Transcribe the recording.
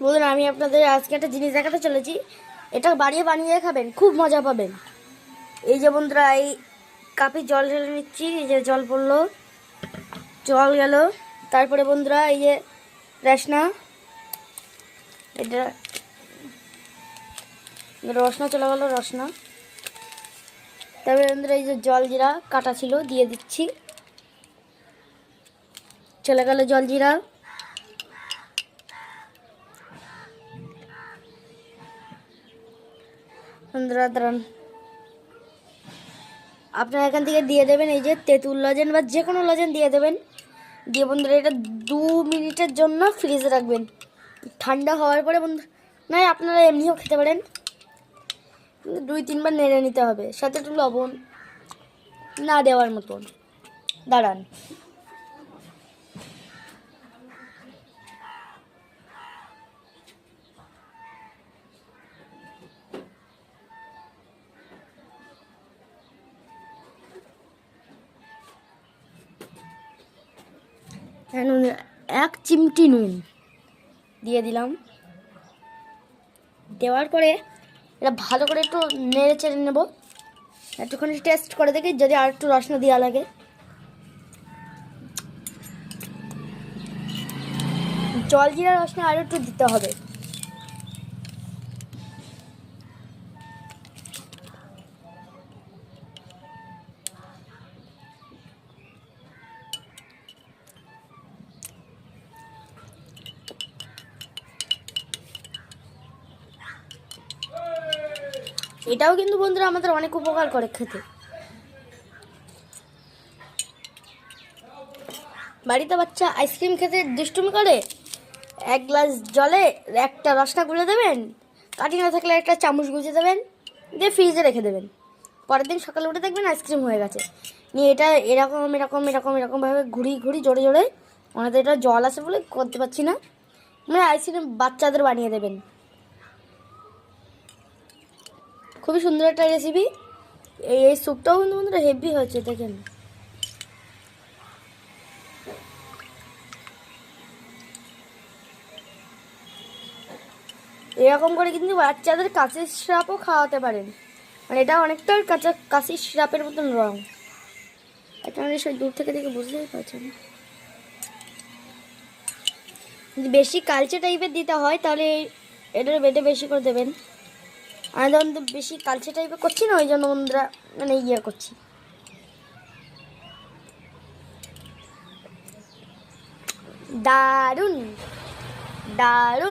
বলুন, আমি আপনাদের আজকে একটা জিনিস দেখাতে চলেছি। এটা বানিয়ে খাবেন, খুব মজা পাবেন। এই যে বন্ধুরা, এই কাপে জল ঢেলে নিচ্ছি। এই যে জল পড়লো, জল গেল। তারপরে বন্ধুরা, এই যে রসনা, এটা রসনা চলে গেল, রসনা। তারপরে বন্ধুরা, এই যে জল জিরা কাটা ছিল দিয়ে দিচ্ছি, চলে গেল জল জিরা। বন্ধুরা দাঁড়ান, আপনারা এখান থেকে দিয়ে দেবেন এই যে তেঁতুল লজেন বা যে কোনো লজেন দিয়ে দেবেন। দিয়ে বন্ধুরা এটা 2 মিনিটের জন্য ফ্রিজে রাখবেন। ঠান্ডা হওয়ার পরে বন্ধু, নয় আপনারা এমনিও খেতে পারেন, কিন্তু 2-3 বার নেড়ে নিতে হবে, সাথে একটু লবণ না দেওয়ার মতন। দাঁড়ান, নুন, 1 চিমটি নুন দিয়ে দিলাম। দেওয়ার পরে এটা ভালো করে একটু নেড়ে চেড়ে নেবো। একটুখানি টেস্ট করে দেখি, যদি আর একটু রসনা দেওয়া লাগে। জল জিরা রসনা আর একটু দিতে হবে। এটাও কিন্তু বন্ধুরা আমাদের অনেক উপকার করে খেতে। বাড়িতে বাচ্চা আইসক্রিম খেতে দুষ্টুমি করে, 1 গ্লাস জলে একটা রসনা গুলে দেবেন, কাটি না থাকলে একটা চামচ গুঁজে দেবেন, দিয়ে ফ্রিজে রেখে দেবেন। পরের দিন সকালে উঠে দেখবেন আইসক্রিম হয়ে গেছে। নিয়ে এটা এরকম এরকম এরকম এরকমভাবে ঘুরি জোরে জোরে, আমাদের এটা জল আছে বলে করতে পারছি না, মানে আইসক্রিম বাচ্চাদের বানিয়ে দেবেন। খুবই সুন্দর একটা রেসিপি। এই স্যুপটাও কিন্তু বন্ধুরা হেভি হয়েছে, দেখেন। এরকম করে কিন্তু বাচ্চাদের কাশির সিরাপও খাওয়াতে পারেন, মানে এটা অনেকটা কাশির সিরাপের মতন রং। একটা সেই দূর থেকে দেখে বুঝতেই পারছেন। যদি বেশি কালচে টাইপের দিতে হয় তাহলে এটার বেটে বেশি করে দেবেন। আমি যখন তো বেশি কালচে টাইপের করছি না, ওই জন্য বন্ধুরা মানে করছি। দারুণ দারুণ।